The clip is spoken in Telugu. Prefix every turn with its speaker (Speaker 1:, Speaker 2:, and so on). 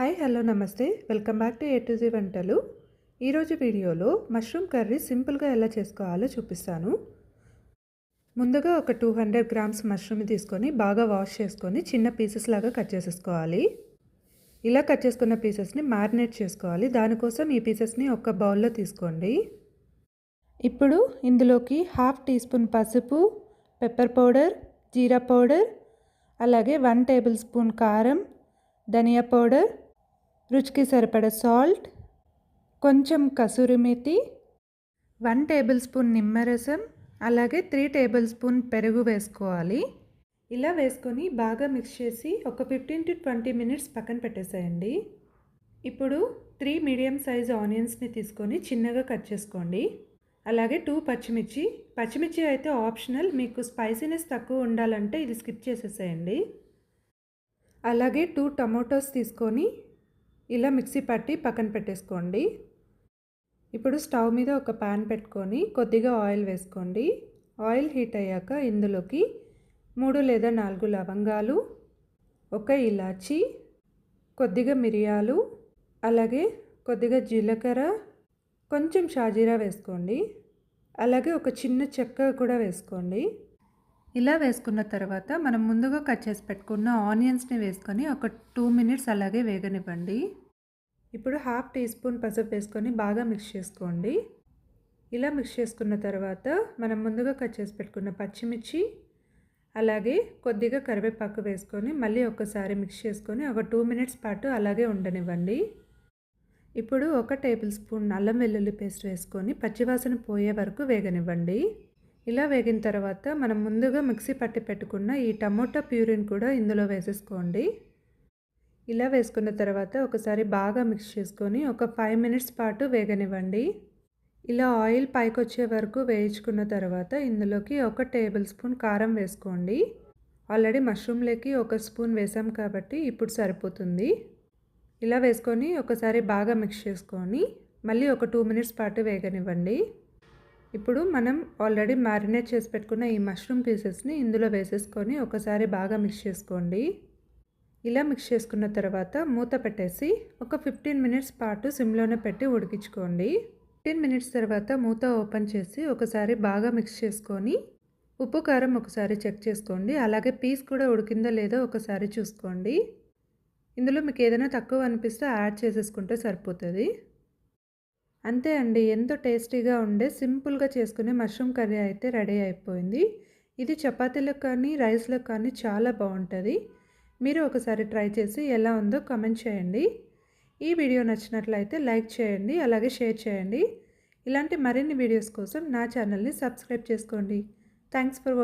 Speaker 1: హాయ్ హలో నమస్తే welcome back to A to Z వంటలు. ఈరోజు వీడియోలో మష్రూమ్ కర్రీ సింపుల్గా ఎలా చేసుకోవాలో చూపిస్తాను. ముందుగా ఒక 200 గ్రామ్స్ మష్రూమ్ తీసుకొని బాగా వాష్ చేసుకొని చిన్న పీసెస్ లాగా కట్ చేసేసుకోవాలి. ఇలా కట్ చేసుకున్న పీసెస్ని మ్యారినేట్ చేసుకోవాలి. దానికోసం ఈ పీసెస్ని ఒక బౌల్లో తీసుకోండి. ఇప్పుడు ఇందులోకి 1/2 టీ స్పూన్ పసుపు, పెప్పర్ పౌడర్, జీరా పౌడర్, అలాగే 1 టేబుల్ స్పూన్ కారం, ధనియా పౌడర్, రుచికి సరిపడ సాల్ట్, కొంచెం కసూరి మేతి, 1 టేబుల్ స్పూన్ నిమ్మరసం, అలాగే 3 టేబుల్ స్పూన్ పెరుగు వేసుకోవాలి. ఇలా వేసుకొని బాగా మిక్స్ చేసి ఒక 15 to 20 మినిట్స్ పక్కన పెట్టేసేయండి. ఇప్పుడు 3 మీడియం సైజ్ ఆనియన్స్ని తీసుకొని చిన్నగా కట్ చేసుకోండి. అలాగే 2 పచ్చిమిర్చి అయితే ఆప్షనల్, మీకు స్పైసీనెస్ తక్కువ ఉండాలంటే ఇది స్కిప్ చేసేసేయండి. అలాగే 2 టమాటోస్ తీసుకొని ఇలా మిక్సీ పట్టి పక్కన పెట్టేసుకోండి. ఇప్పుడు స్టవ్ మీద ఒక పాన్ పెట్టుకొని కొద్దిగా ఆయిల్ వేసుకోండి. ఆయిల్ హీట్ అయ్యాక ఇందులోకి 3 లేదా 4 లవంగాలు, ఒక ఇలాచి, కొద్దిగా మిరియాలు, అలాగే కొద్దిగా జీలకర్ర, కొంచెం షాజీరా వేసుకోండి. అలాగే ఒక చిన్న చెక్క కూడా వేసుకోండి. ఇలా వేసుకున్న తర్వాత మనం ముందుగా కట్ చేసి పెట్టుకున్న ఆనియన్స్ని వేసుకొని ఒక 2 మినిట్స్ అలాగే వేగనివ్వండి. ఇప్పుడు 1/2 టీ స్పూన్ పసుపు వేసుకొని బాగా మిక్స్ చేసుకోండి. ఇలా మిక్స్ చేసుకున్న తర్వాత మనం ముందుగా కట్ చేసి పెట్టుకున్న పచ్చిమిర్చి, అలాగే కొద్దిగా కరివేపాకు వేసుకొని మళ్ళీ ఒకసారి మిక్స్ చేసుకొని ఒక 2 మినిట్స్ పాటు అలాగే ఉండనివ్వండి. ఇప్పుడు 1 టేబుల్ స్పూన్ అల్లం వెల్లుల్లి పేస్ట్ వేసుకొని పచ్చివాసన పోయే వరకు వేగనివ్వండి. ఇలా వేగిన తర్వాత మనం ముందుగా మిక్సీ పట్టి పెట్టుకున్న ఈ టమోటా ప్యూరీని కూడా ఇందులో వేసేసుకోండి. ఇలా వేసుకున్న తర్వాత ఒకసారి బాగా మిక్స్ చేసుకొని ఒక 5 మినిట్స్ పాటు వేగనివ్వండి. ఇలా ఆయిల్ పైకి వచ్చే వరకు వేయించుకున్న తర్వాత ఇందులోకి 1 టేబుల్ స్పూన్ కారం వేసుకోండి. ఆల్రెడీ మష్రూమ్లోకి 1 స్పూన్ వేసాం కాబట్టి ఇప్పుడు సరిపోతుంది. ఇలా వేసుకొని ఒకసారి బాగా మిక్స్ చేసుకొని మళ్ళీ ఒక 2 మినిట్స్ పాటు వేగనివ్వండి. ఇప్పుడు మనం ఆల్రెడీ మ్యారినేట్ చేసి పెట్టుకున్న ఈ మష్రూమ్ పీసెస్ని ఇందులో వేసేసుకొని ఒకసారి బాగా మిక్స్ చేసుకోండి. ఇలా మిక్స్ చేసుకున్న తర్వాత మూత పెట్టేసి ఒక 15 మినిట్స్ పాటు సిమ్లోనే పెట్టి ఉడికించుకోండి. 15 మినిట్స్ తర్వాత మూత ఓపెన్ చేసి ఒకసారి బాగా మిక్స్ చేసుకొని ఉప్పు కారం ఒకసారి చెక్ చేసుకోండి. అలాగే పీస్ కూడా ఉడికిందో లేదో ఒకసారి చూసుకోండి. ఇందులో మీకు ఏదైనా తక్కువ అనిపిస్తే యాడ్ చేసేసుకుంటే సరిపోతుంది. అంతే అండి, ఎంతో టేస్టీగా ఉండే సింపుల్గా చేసుకునే మష్రూమ్ కర్రీ అయితే రెడీ అయిపోయింది. ఇది చపాతీలకు కానీ రైస్లకు కానీ చాలా బాగుంటుంది. మీరు ఒకసారి ట్రై చేసి ఎలా ఉందో కామెంట్ చేయండి. ఈ వీడియో నచ్చినట్లయితే లైక్ చేయండి, అలాగే షేర్ చేయండి. ఇలాంటి మరిన్ని వీడియోస్ కోసం నా ఛానల్ని సబ్స్క్రైబ్ చేసుకోండి. Thanks for